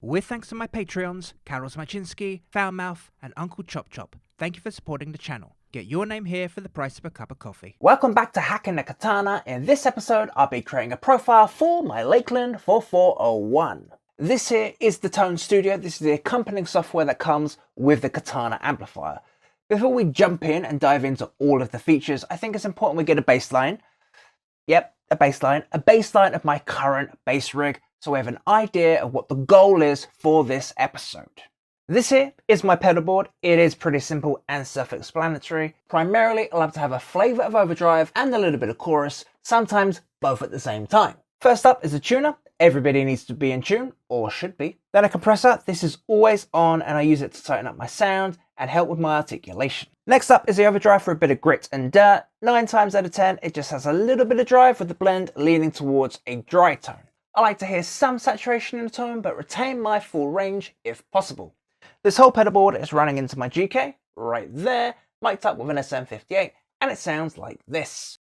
With thanks to my Patreons, Carol Smaczynski, Foulmouth, and Uncle Chop Chop. Thank you for supporting the channel. Get your name here for the price of a cup of coffee. Welcome back to Hacking the Katana. In this episode, I'll be creating a profile for my Lakland 4401. This here is the Tone Studio. This is the accompanying software that comes with the Katana amplifier. Before we jump in and dive into all of the features, I think it's important we get a baseline. Yep, a baseline of my current bass rig, so we have an idea of what the goal is for this episode. This here is my pedal board. It is pretty simple and self-explanatory. Primarily, I love to have a flavour of overdrive and a little bit of chorus, sometimes both at the same time. First up is a tuner. Everybody needs to be in tune, or should be. Then a compressor. This is always on and I use it to tighten up my sound and help with my articulation. Next up is the overdrive for a bit of grit and dirt. 9 times out of 10, it just has a little bit of drive with the blend leaning towards a dry tone. I like to hear some saturation in the tone, but retain my full range if possible. This whole pedal board is running into my GK, right there, mic'd up with an SM58, and it sounds like this.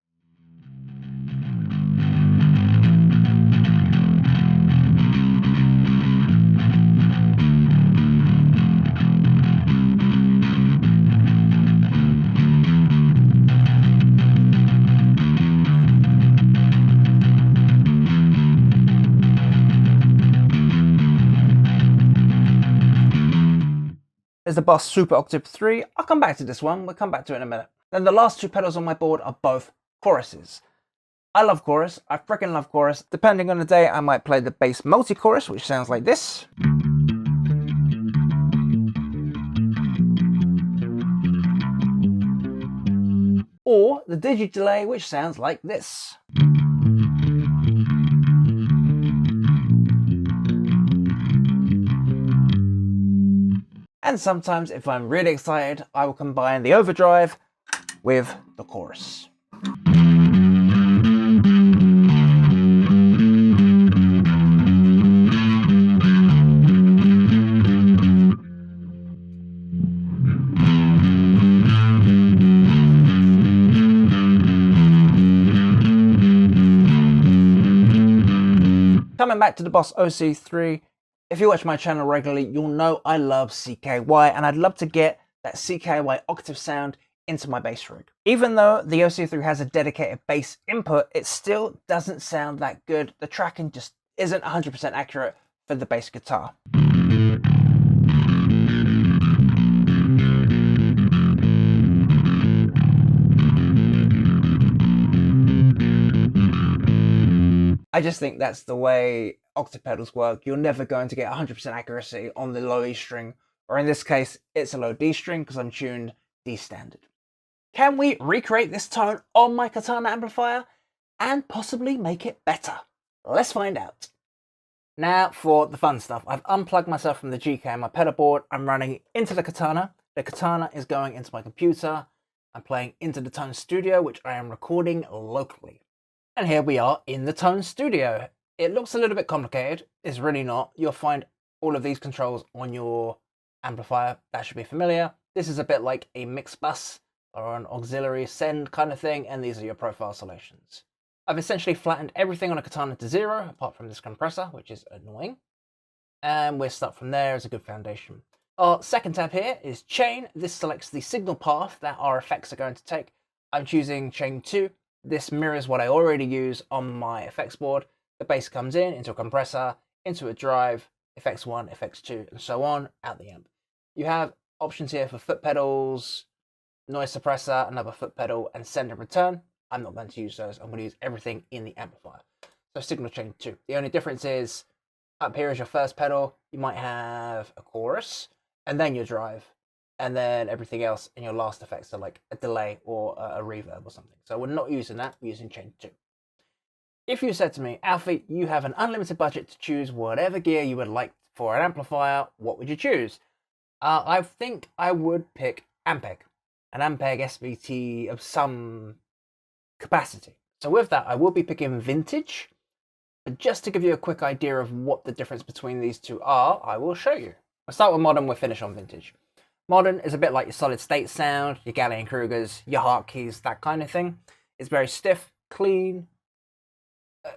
There's the Boss Super Octave 3. I'll come back to this one. We'll come back to it in a minute. Then the last 2 pedals on my board are both choruses. I love chorus. I freaking love chorus. Depending on the day, I might play the bass multi-chorus, which sounds like this. Or the Digidelay, which sounds like this. And sometimes, if I'm really excited, I will combine the overdrive with the chorus. Coming back to the Boss OC3, if you watch my channel regularly, you'll know I love CKY, and I'd love to get that CKY octave sound into my bass rig. Even though the OC3 has a dedicated bass input, it still doesn't sound that good. The tracking just isn't 100% accurate for the bass guitar. I just think that's the way octave pedals work. You're never going to get 100% accuracy on the low E string, or in this case, it's a low D string because I'm tuned D standard. Can we recreate this tone on my Katana amplifier and possibly make it better? Let's find out. Now for the fun stuff. I've unplugged myself from the GK and my pedal board. I'm running into the Katana. The Katana is going into my computer. I'm playing into the Tone Studio, which I am recording locally. And here we are in the Tone Studio. It looks a little bit complicated. It's really not. You'll find all of these controls on your amplifier. That should be familiar. This is a bit like a mix bus or an auxiliary send kind of thing, and these are your profile selections. I've essentially flattened everything on a Katana to 0, apart from this compressor, which is annoying. And we'll start from there as a good foundation. Our second tab here is Chain. This selects the signal path that our effects are going to take. I'm choosing Chain 2. This mirrors what I already use on my effects board. The bass comes in into a compressor, into a drive, effects 1, effects 2, and so on, out the amp. You have options here for foot pedals, noise suppressor, another foot pedal, and send and return. I'm not going to use those. I'm going to use everything in the amplifier. So signal chain 2. The only difference is up here is your first pedal. You might have a chorus, and then your drive, and then everything else in your last effects, so like a delay or a reverb or something. So we're not using that, we're using chain 2. If you said to me, Alfie, you have an unlimited budget to choose whatever gear you would like for an amplifier, what would you choose? I think I would pick Ampeg, an Ampeg SVT of some capacity. So with that, I will be picking Vintage. But just to give you a quick idea of what the difference between these two are, I will show you. I'll start with Modern, we'll finish on Vintage. Modern is a bit like your solid state sound, your Gallien Kruegers, your heart keys, that kind of thing. It's very stiff, clean,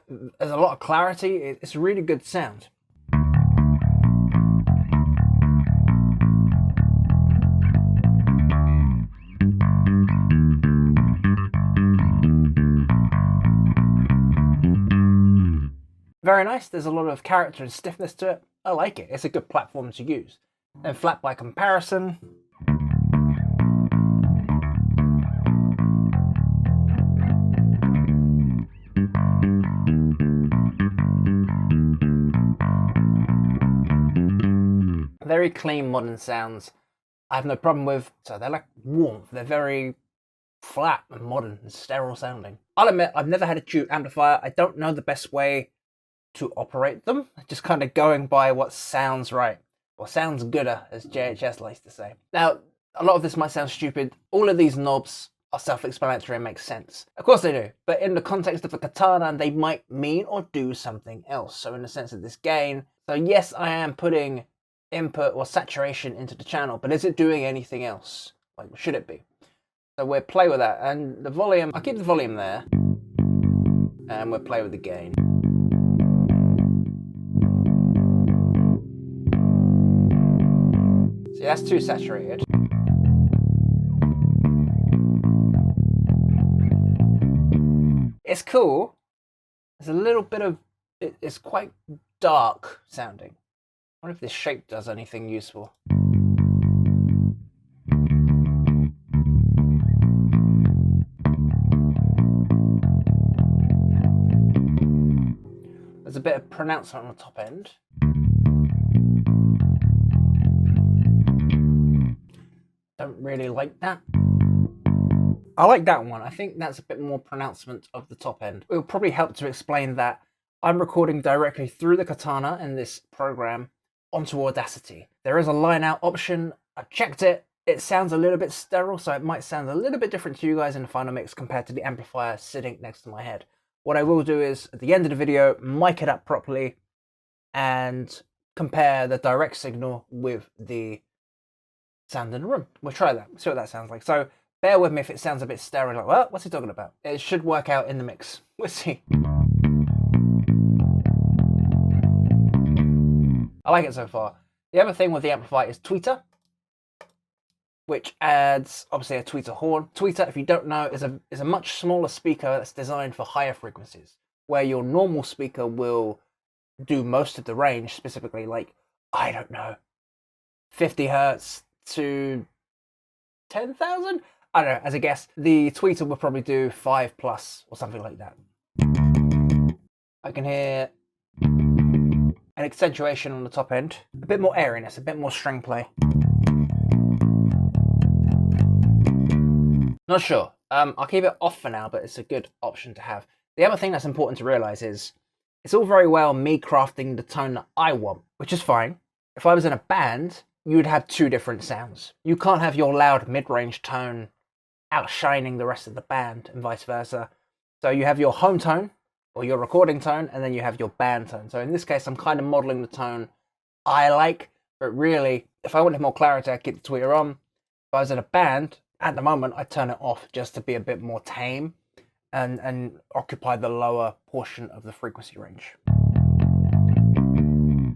there's a lot of clarity, it's a really good sound. Very nice. There's a lot of character and stiffness to it. I like it. It's a good platform to use. And Flat by comparison, very clean modern sounds. I have no problem with. So they're like warmth. They're very flat and modern and sterile sounding. I'll admit I've never had a tube amplifier. I don't know the best way to operate them. Just kind of going by what sounds right, or sounds gooder, as JHS likes to say. Now, a lot of this might sound stupid. All of these knobs are self-explanatory and make sense. Of course they do, but in the context of a katana, they might mean or do something else. So in the sense of this gain, so yes, I am putting input or saturation into the channel, but is it doing anything else? Like, should it be? So we'll play with that. And the volume, I'll keep the volume there. And we'll play with the gain. See, that's too saturated. It's cool. There's a little bit of, it's quite dark sounding. I wonder if this shape does anything useful. There's a bit of pronouncement on the top end. Don't really like that. I like that one. I think that's a bit more pronouncement of the top end. It will probably help to explain that I'm recording directly through the Katana in this program onto Audacity. There is a line out option. I checked it. It sounds a little bit sterile, so it might sound a little bit different to you guys in the final mix compared to the amplifier sitting next to my head. What I will do is, at the end of the video, mic it up properly and compare the direct signal with the sound in the room. We'll try that, see what that sounds like. So bear with me if it sounds a bit sterile, like, well, what's he talking about? It should work out in the mix. We'll see. I like it so far. The other thing with the amplifier is tweeter, which adds obviously a tweeter horn. Tweeter, if you don't know, is a much smaller speaker that's designed for higher frequencies, where your normal speaker will do most of the range, specifically like, I don't know, 50 hertz to 10,000? I don't know, as a guess. The tweeter will probably do 5+ or something like that. I can hear an accentuation on the top end, a bit more airiness, a bit more string play. Not sure. I'll keep it off for now, but it's a good option to have. The other thing that's important to realize is it's all very well me crafting the tone that I want, which is fine. If I was in a band, you would have two different sounds. You can't have your loud mid-range tone outshining the rest of the band and vice versa. So you have your home tone or your recording tone, and then you have your band tone. So in this case, I'm kind of modeling the tone I like, but really, if I wanted more clarity, I'd keep the tweeter on. If I was in a band, at the moment, I turn it off just to be a bit more tame and occupy the lower portion of the frequency range.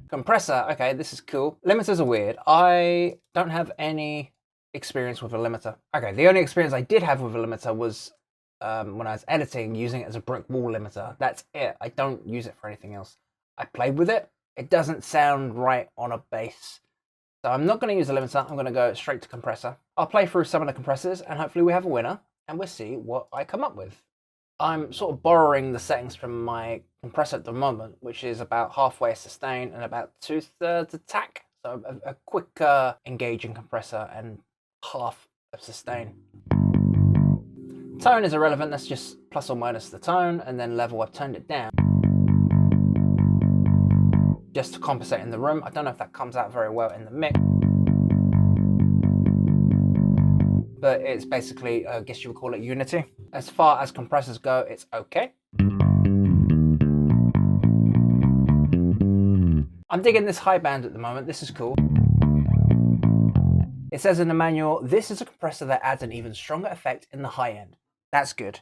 Compressor, okay, this is cool. Limiters are weird. I don't have any experience with a limiter. Okay, the only experience I did have with a limiter was when I was editing, using it as a brick wall limiter. That's it. I don't use it for anything else. I played with it. It doesn't sound right on a bass. So I'm not going to use a limiter. I'm going to go straight to compressor. I'll play through some of the compressors and hopefully we have a winner and we'll see what I come up with. I'm sort of borrowing the settings from my compressor at the moment, which is about halfway sustain and about 2/3 attack. So a quick engaging compressor and half of sustain. Tone is irrelevant. That's just plus or minus the tone, and then level, I've turned it down just to compensate in the room. I don't know if that comes out very well in the mix, but it's basically, I guess you would call it unity. As far as compressors go, it's okay. I'm digging this high band at the moment. This is cool. It says in the manual, this is a compressor that adds an even stronger effect in the high end. That's good.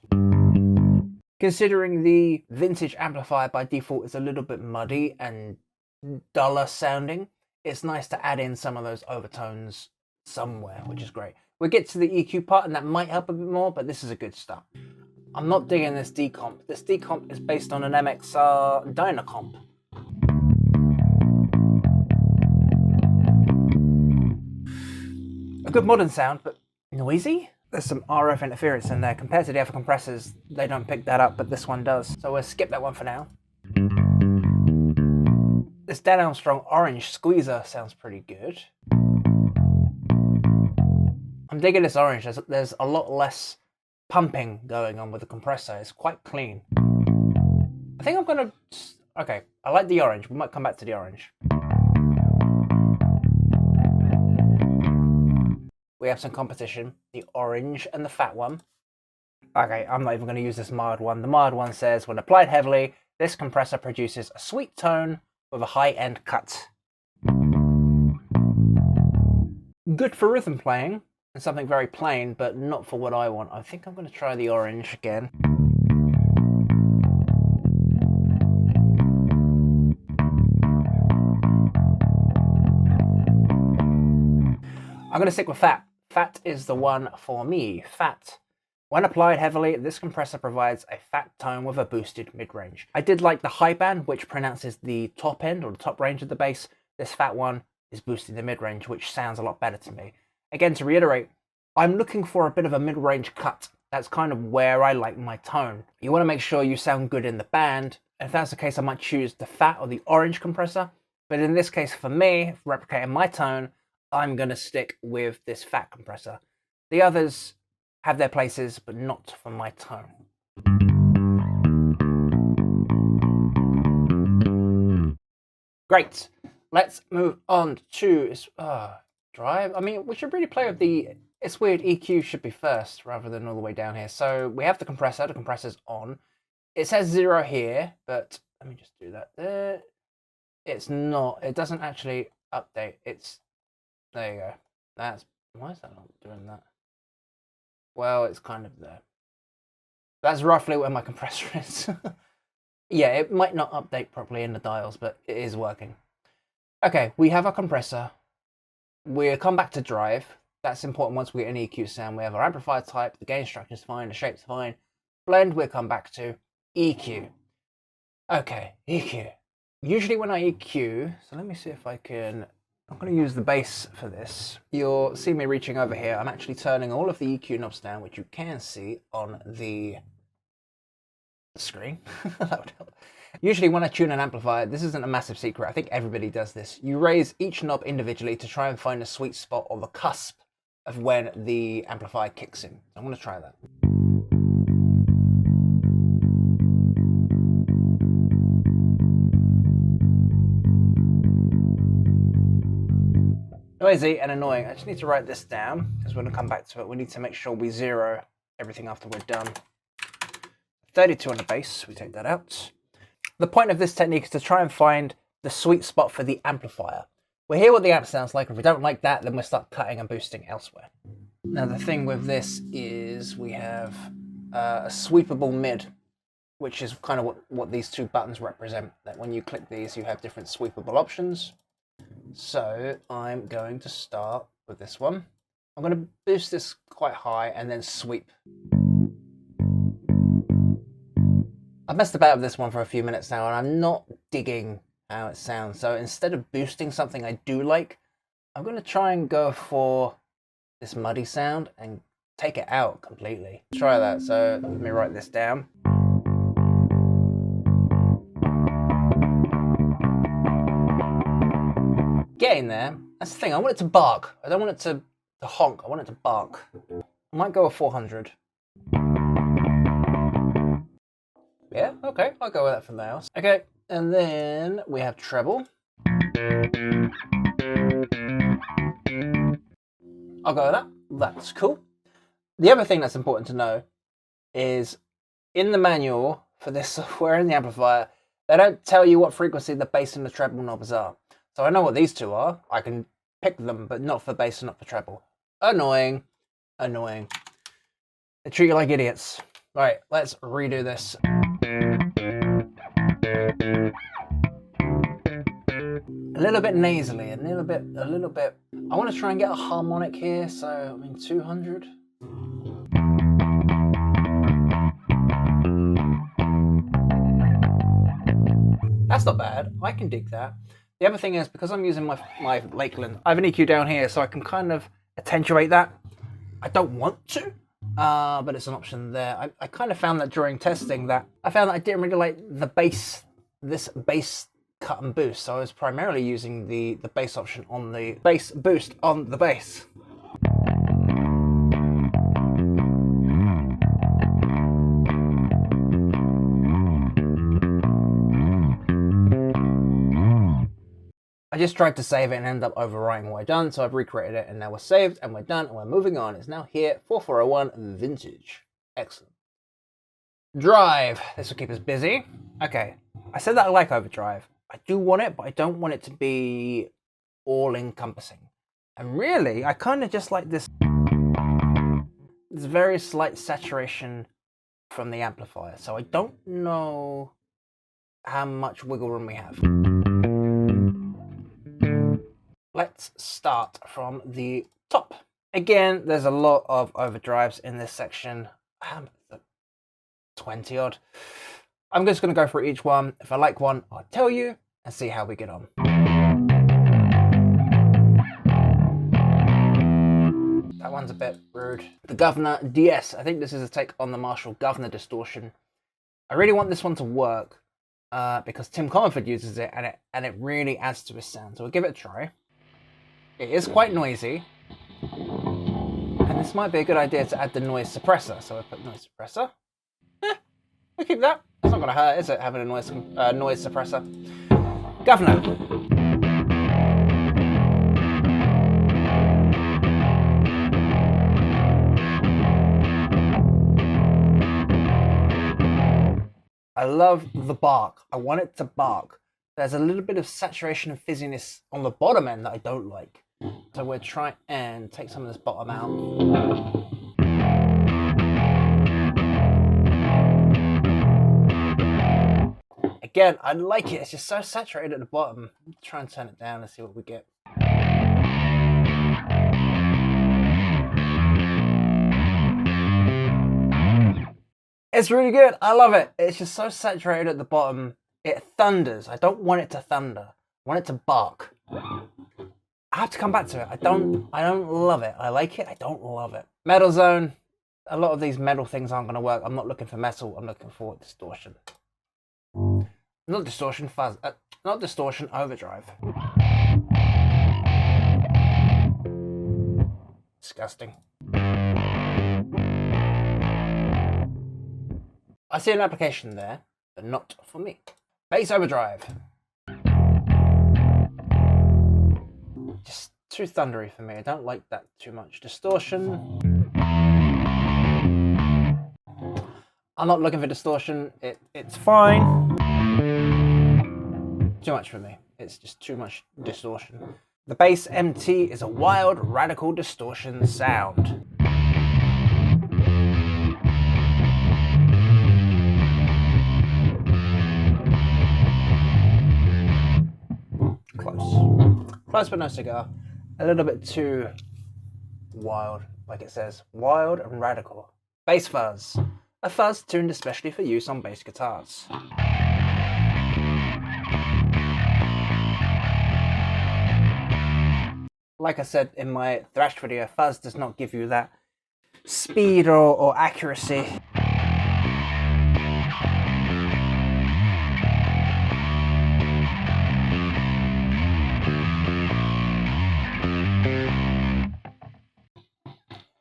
Considering the vintage amplifier by default is a little bit muddy and duller sounding, it's nice to add in some of those overtones somewhere, which is great. We'll get to the EQ part and that might help a bit more, but this is a good start. I'm not digging this decomp. This decomp is based on an MXR Dynacomp. A good modern sound, but noisy. There's some RF interference in there. Compared to the other compressors, they don't pick that up, but this one does. So we'll skip that one for now. This Dan Armstrong Orange squeezer sounds pretty good. I'm digging this orange. There's a lot less pumping going on with the compressor. It's quite clean. I think I'm gonna... Okay, I like the orange. We might come back to the orange. We have some competition. The orange and the fat one. Okay, I'm not even going to use this mild one. The mild one says, when applied heavily, this compressor produces a sweet tone with a high-end cut. Good for rhythm playing, and something very plain, but not for what I want. I think I'm going to try the orange again. I'm going to stick with fat. Fat is the one for me. Fat. When applied heavily, this compressor provides a fat tone with a boosted mid-range. I did like the Hiband, which pronounces the top end or the top range of the bass. This fat one is boosting the mid-range, which sounds a lot better to me. Again, to reiterate, I'm looking for a bit of a mid-range cut. That's kind of where I like my tone. You want to make sure you sound good in the band. If that's the case, I might choose the fat or the orange compressor. But in this case, for me, replicating my tone, I'm going to stick with this fat compressor. The others have their places, but not for my tone. Great. Let's move on to drive. I mean, we should really play with the... It's weird, EQ should be first rather than all the way down here. So we have the compressor. The compressor's on. It says 0 here, but let me just do that there. It's not. It doesn't actually update. It's... There you go. That's... Why is that not doing that? Well, it's kind of there. That's roughly where my compressor is. Yeah, it might not update properly in the dials, but it is working. Okay, we have our compressor. We'll come back to drive. That's important once we get an EQ sound. We have our amplifier type, the gain structure is fine, the shape's fine. Blend, we'll come back to EQ. Okay, EQ. Usually when I EQ, so let me see if I can... I'm going to use the bass for this. You'll see me reaching over here. I'm actually turning all of the EQ knobs down, which you can see on the screen. That would help. Usually when I tune an amplifier, this isn't a massive secret. I think everybody does this. You raise each knob individually to try and find a sweet spot or the cusp of when the amplifier kicks in. I'm going to try that. Noisy and annoying. I just need to write this down because we're going to come back to it. We need to make sure we zero everything after we're done. 32 on the bass, we take that out. The point of this technique is to try and find the sweet spot for the amplifier. We'll hear what the amp sounds like. If we don't like that, then we'll start cutting and boosting elsewhere. Now the thing with this is we have a sweepable mid, which is kind of what these two buttons represent. That when you click these, you have different sweepable options. So I'm going to start with this one. I'm going to boost this quite high and then sweep. I've messed about with this one for a few minutes now and I'm not digging how it sounds. So instead of boosting something I do like, I'm going to try and go for this muddy sound and take it out completely. Try that. So let me write this down. Getting there. That's the thing. I want it to bark. I don't want it to honk. I want it to bark. I might go with 400. Yeah, okay. I'll go with that for now. Okay, and then we have treble. I'll go with that. That's cool. The other thing that's important to know is in the manual for this software and the amplifier, they don't tell you what frequency the bass and the treble knobs are. So I know what these two are. I can pick them, but not for bass and not for treble. Annoying. Annoying. They treat you like idiots. All right, let's redo this. A little bit nasally, a little bit. I want to try and get a harmonic here, so I mean 200. That's not bad. I can dig that. The other thing is, because I'm using my Lakland, I have an EQ down here, so I can kind of attenuate that. I don't want to, but it's an option there. I kind of found that during testing that I didn't really like the bass, this bass cut and boost. So I was primarily using the bass option on the bass boost on the bass. I just tried to save it and ended up overwriting what I'd done, so I've recreated it and now we're saved and we're done and we're moving on. It's now here, 4401 Vintage. Excellent. Drive. This will keep us busy. Okay, I said that I like Overdrive. I do want it, but I don't want it to be all-encompassing. And really, I kind of just like this very slight saturation from the amplifier. So I don't know how much wiggle room we have. Let's start from the top. Again, there's a lot of overdrives in this section. 20 odd. I'm just going to go for each one. If I like one, I'll tell you and see how we get on. That one's a bit rude. The Guvnor DS. I think this is a take on the Marshall Guvnor Distortion. I really want this one to work because Tim Comerford uses it and it really adds to his sound. So we'll give it a try. It is quite noisy, and this might be a good idea to add the noise suppressor. So I put noise suppressor. We'll keep that. It's not going to hurt, is it, having a noise suppressor? Guvnor. I love the bark. I want it to bark. There's a little bit of saturation and fizziness on the bottom end that I don't like. So we'll try and take some of this bottom out. Again, I like it. It's just so saturated at the bottom. Try and turn it down and see what we get. It's really good. I love it. It's just so saturated at the bottom. It thunders. I don't want it to thunder. I want it to bark. I have to come back to it. I don't love it. I like it. I don't love it. Metal zone. A lot of these metal things aren't going to work. I'm not looking for metal. I'm looking for distortion. Not distortion, fuzz. Not distortion, overdrive. Disgusting. I see an application there, but not for me. Bass overdrive. Just too thundery for me. I don't like that too much. Distortion. I'm not looking for distortion. It's fine. Too much for me. It's just too much distortion. The bass MT is a wild, radical distortion sound. Close but no cigar. A little bit too wild, like it says. Wild and radical. Bass fuzz. A fuzz tuned especially for use on bass guitars. Like I said in my thrash video, fuzz does not give you that speed or accuracy.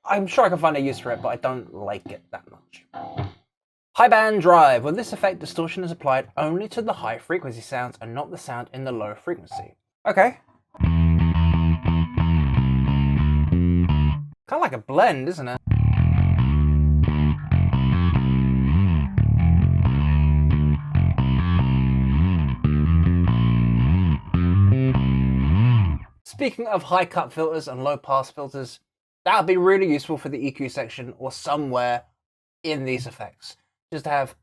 I'm sure I can find a use for it, but I don't like it that much. Hiband Drive. With this effect, distortion is applied only to the high frequency sounds and not the sound in the low frequency. Okay. Kind of like a blend, isn't it? Speaking of high cut filters and low pass filters, that would be really useful for the EQ section or somewhere in these effects. Just to have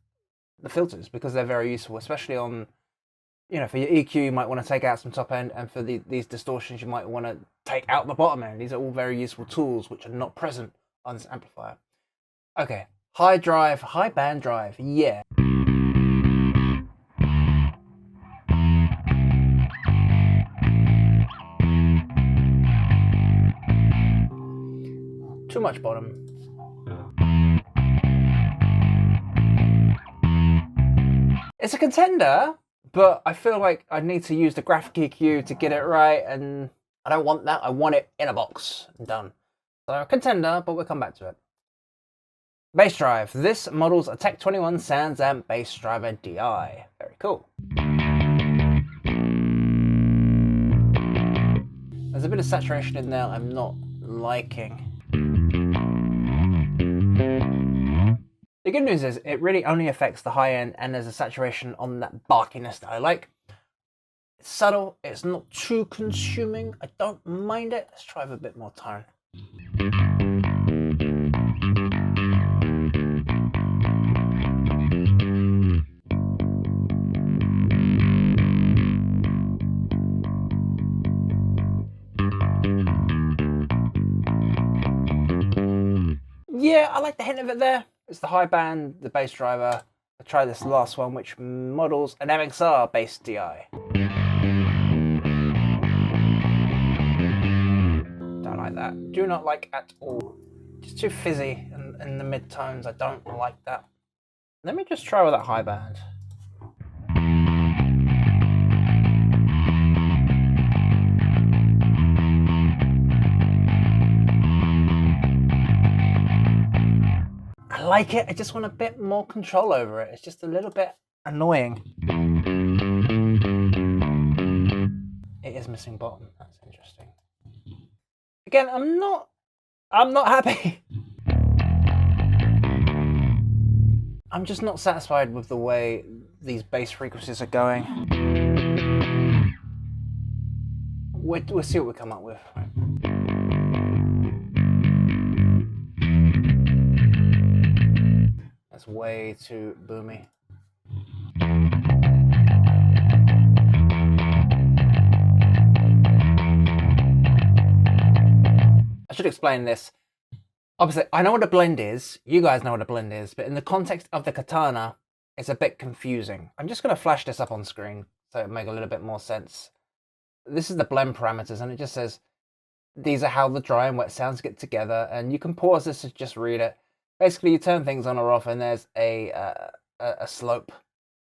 the filters, because they're very useful, especially on, you know, for your EQ, you might want to take out some top end, and for these distortions, you might want to take out the bottom end. These are all very useful tools which are not present on this amplifier. Okay, high band drive, yeah. too much bottom. It's a contender, but I feel like I need to use the graphic EQ to get it right, and I don't want that. I want it in a box and done. So contender, but we'll come back to it. Bass drive. This model's a Tech 21 Sansamp bass driver DI. Very cool. There's a bit of saturation in there I'm not liking. The good news is it really only affects the high end, and there's a saturation on that barkiness that I like. It's subtle, it's not too consuming, I don't mind it. Let's try with a bit more tone. Yeah, I like the hint of it there. It's the high band, the bass driver. I tried this last one, which models an MXR bass DI. Don't like that. Do not like at all. Just too fizzy in the mid-tones. I don't like that. Let me just try with that high band. I like it, I just want a bit more control over it. It's just a little bit annoying. It is missing bottom, that's interesting. Again, I'm not happy. I'm just not satisfied with the way these bass frequencies are going. We'll see what we come up with. Right? That's way too boomy. I should explain this. Obviously, I know what a blend is. You guys know what a blend is, but in the context of the Katana, it's a bit confusing. I'm just going to flash this up on screen so it make a little bit more sense. This is the blend parameters, and it just says these are how the dry and wet sounds get together, and you can pause this to just read it. Basically, you turn things on or off, and there's a slope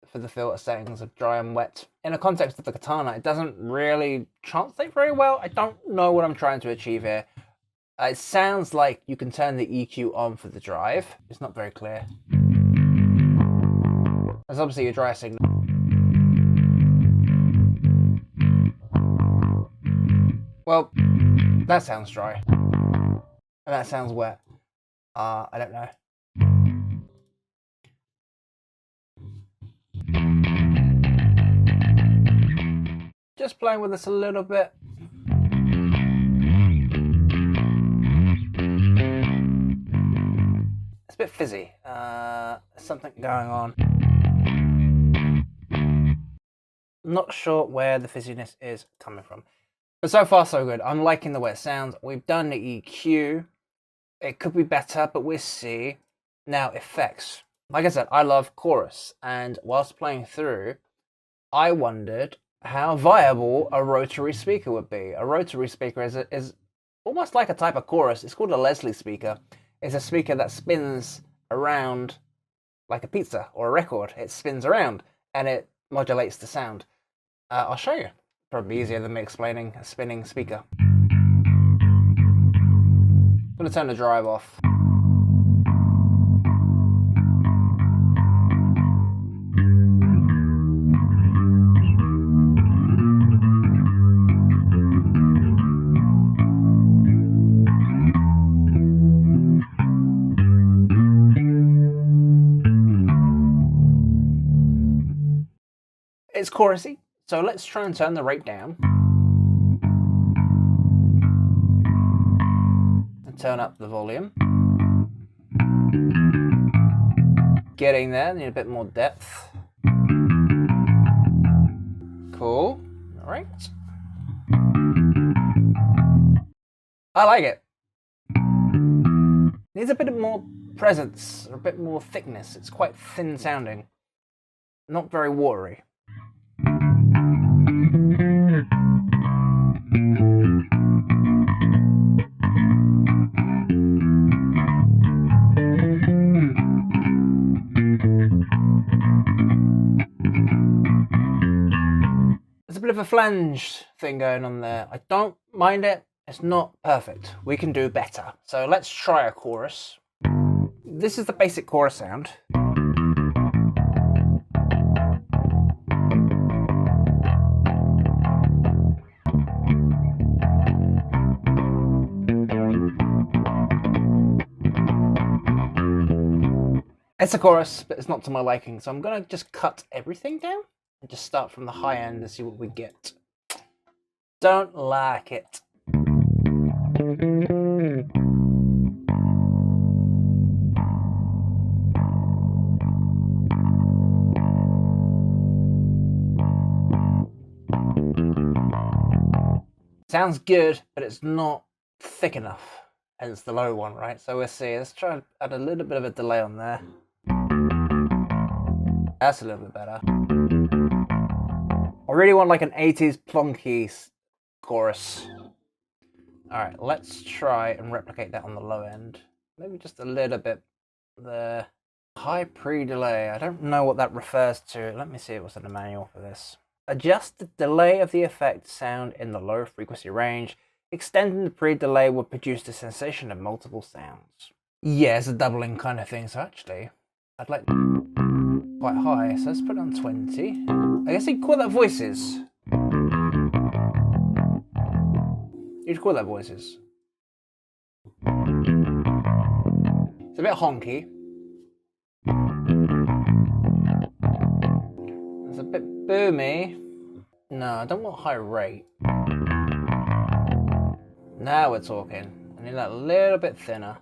for the filter settings of dry and wet. In the context of the Katana, it doesn't really translate very well. I don't know what I'm trying to achieve here. It sounds like you can turn the EQ on for the drive. It's not very clear. There's obviously a dry signal. Well, that sounds dry. And that sounds wet. I don't know. Just playing with this a little bit. It's a bit fizzy. There's something going on. Not sure where the fizziness is coming from. But so far so good. I'm liking the way it sounds. We've done the EQ. It could be better, but we'll see. Now, effects. Like I said, I love chorus. And whilst playing through, I wondered how viable a rotary speaker would be. A rotary speaker is almost like a type of chorus. It's called a Leslie speaker. It's a speaker that spins around like a pizza or a record. It spins around and it modulates the sound. I'll show you. Probably easier than me explaining a spinning speaker. I'm going to turn the drive off. It's chorusy, so let's try and turn the rate down. And turn up the volume. Getting there, need a bit more depth. Cool, all right. I like it. Needs a bit more presence, or a bit more thickness. It's quite thin sounding. Not very watery. a flange thing going on there. I don't mind it. It's not perfect. We can do better. So let's try a chorus. This is the basic chorus sound. It's a chorus, but it's not to my liking, so I'm gonna just cut everything down and just start from the high end and see what we get. Don't like it. Sounds good, but it's not thick enough. Hence the low one, right? So we'll see. Let's try and add a little bit of a delay on there. That's a little bit better. I really want like an 80s plonky chorus. Alright, let's try and replicate that on the low end. Maybe just a little bit there. High pre-delay. I don't know what that refers to. Let me see what's in the manual for this. Adjust the delay of the effect sound in the low frequency range. Extending the pre-delay will produce the sensation of multiple sounds. Yeah, it's a doubling kind of thing, so actually, I'd like quite high, so let's put it on 20. I guess you'd call that voices. You'd call that voices. It's a bit honky. It's a bit boomy. No, I don't want high rate. Now we're talking. I need that a little bit thinner.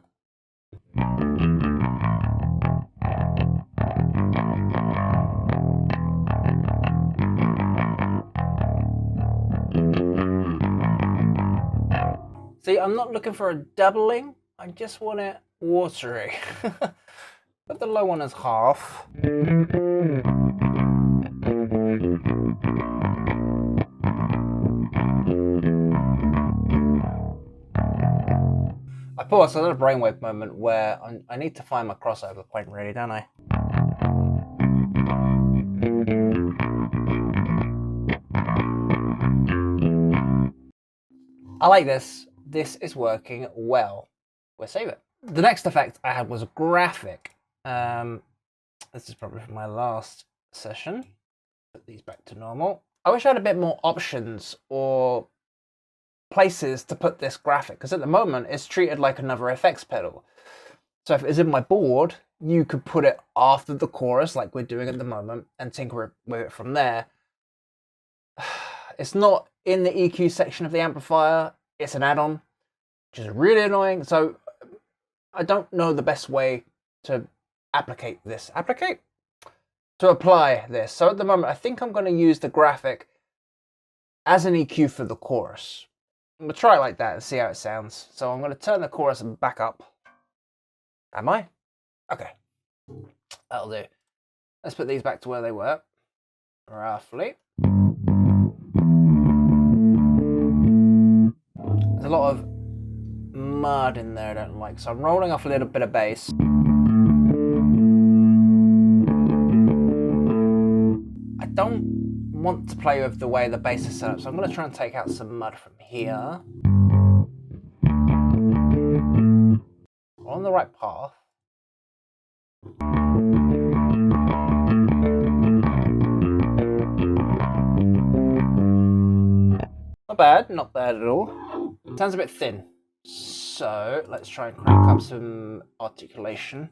See, I'm not looking for a doubling. I just want it watery. Put the low one as half. I paused, so I had a brainwave moment where I need to find my crossover point, really, don't I? I like this. This is working well. We'll save it. The next effect I had was a graphic. This is probably from my last session. Put these back to normal. I wish I had a bit more options or places to put this graphic, because at the moment it's treated like another effects pedal. So if it's in my board, you could put it after the chorus like we're doing at the moment and tinker with it from there. It's not in the EQ section of the amplifier. It's an add-on, which is really annoying. So I don't know the best way to apply this. To apply this. So at the moment, I think I'm going to use the graphic as an EQ for the chorus. I'm going to try it like that and see how it sounds. So I'm going to turn the chorus back up. Am I? Okay. That'll do. Let's put these back to where they were. Roughly. There's a lot of mud in there I don't like. So I'm rolling off a little bit of bass. I don't want to play with the way the bass is set up, so I'm going to try and take out some mud from here. We're on the right path. Not bad at all. Sounds a bit thin. So let's try and crank up some articulation.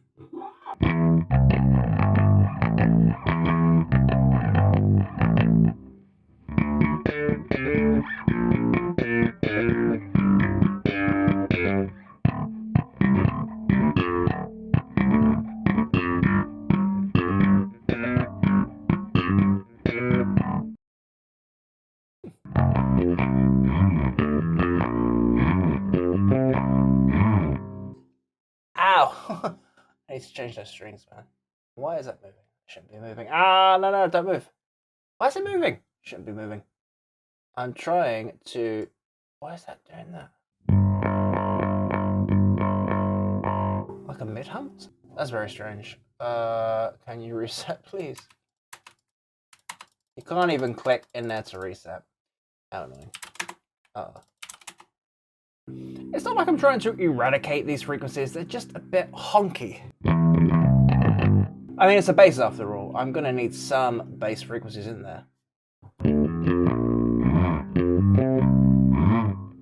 Ow! I need to change those strings, man. Why is that moving? Shouldn't be moving. Ah, no, don't move. Why is it moving? Shouldn't be moving. I'm trying to... Why is that doing that? Like a mid-hum? That's very strange. Can you reset, please? You can't even click in there to reset. How annoying. It's not like I'm trying to eradicate these frequencies, they're just a bit honky. I mean, it's a bass after all. I'm gonna need some bass frequencies in there.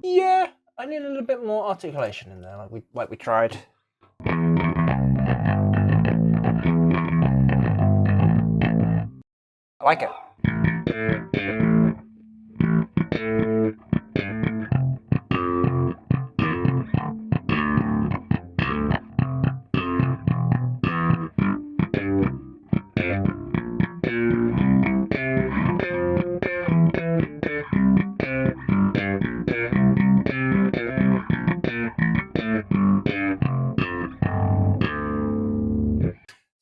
Yeah, I need a little bit more articulation in there, like we tried. I like it.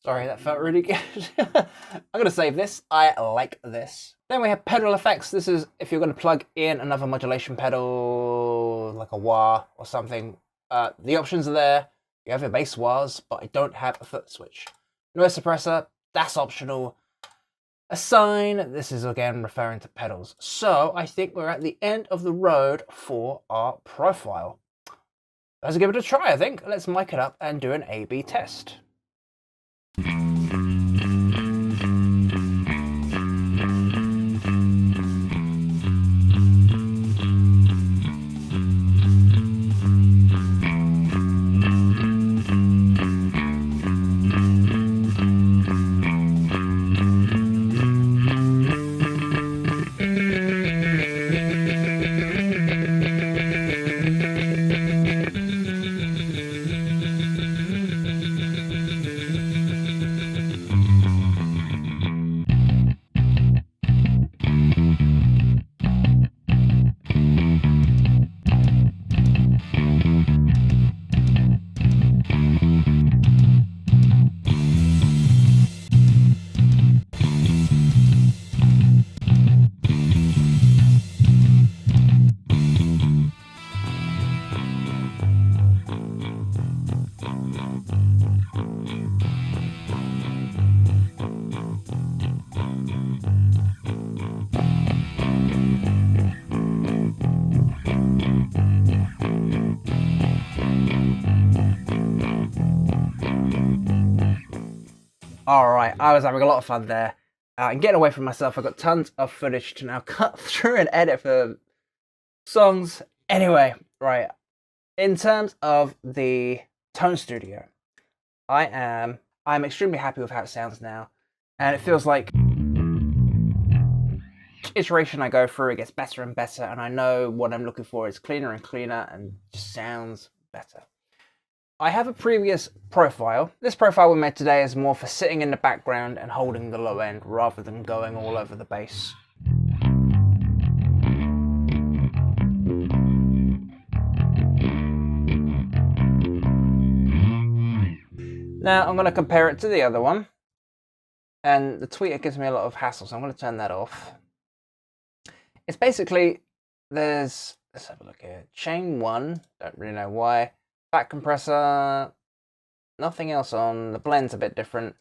Sorry, that felt really good. I'm going to save this. I like this. Then we have pedal effects. This is if you're going to plug in another modulation pedal, like a wah or something. The options are there. You have your bass wahs, but I don't have a foot switch. Noise suppressor, that's optional. A sign, this is again referring to pedals. So I think we're at the end of the road for our profile. Let's give it a try, I think. Let's mic it up and do an A/B test. Alright, I was having a lot of fun there. And getting away from myself, I've got tons of footage to now cut through and edit for songs. Anyway, right. In terms of the Tone Studio, I'm extremely happy with how it sounds now. And it feels like each iteration I go through, it gets better and better. And I know what I'm looking for is cleaner and cleaner and just sounds better. I have a previous profile. This profile we made today is more for sitting in the background and holding the low end rather than going all over the bass. Now I'm going to compare it to the other one. And the tweeter gives me a lot of hassle, so I'm going to turn that off. It's basically, let's have a look here. Chain 1, don't really know why. Back compressor, nothing else on. The blend's a bit different.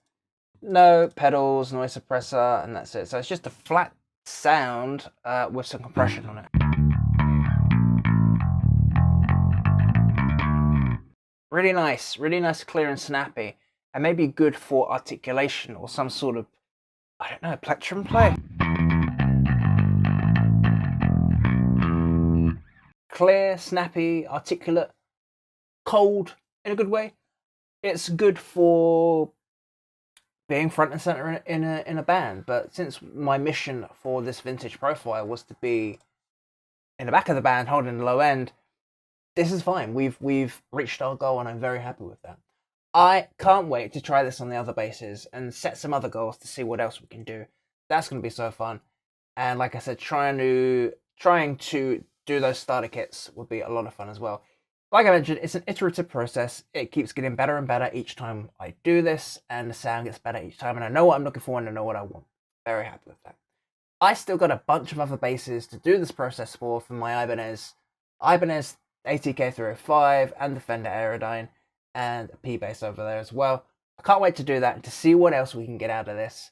No pedals, noise suppressor, and that's it. So it's just a flat sound with some compression on it. Really nice, clear and snappy, and maybe good for articulation or some sort of, I don't know, plectrum play. Clear, snappy, articulate. Cold in a good way. It's good for being front and center in a band, but since my mission for this vintage profile was to be in the back of the band holding the low end, this is fine. We've reached our goal and I'm very happy with that. I can't wait to try this on the other basses and set some other goals to see what else we can do. That's going to be so fun. And like I said, trying to do those starter kits would be a lot of fun as well. Like I mentioned, it's an iterative process. It keeps getting better and better each time I do this, and the sound gets better each time, and I know what I'm looking for and I know what I want. Very happy with that. I still got a bunch of other basses to do this process for my Ibanez ATK 305 and the Fender Aerodyne and a P bass over there as well. I can't wait to do that and to see what else we can get out of this.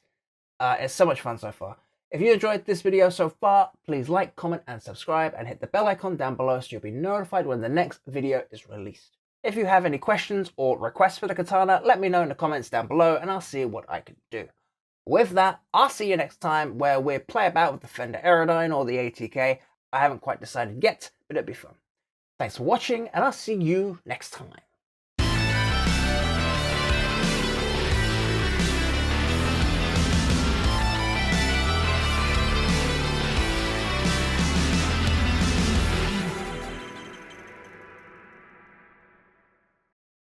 It's so much fun so far. If you enjoyed this video so far, please like, comment and subscribe, and hit the bell icon down below so you'll be notified when the next video is released. If you have any questions or requests for the katana, let me know in the comments down below and I'll see what I can do. With that, I'll see you next time where we play about with the Fender Aerodyne or the ATK. I haven't quite decided yet, but it'll be fun. Thanks for watching and I'll see you next time.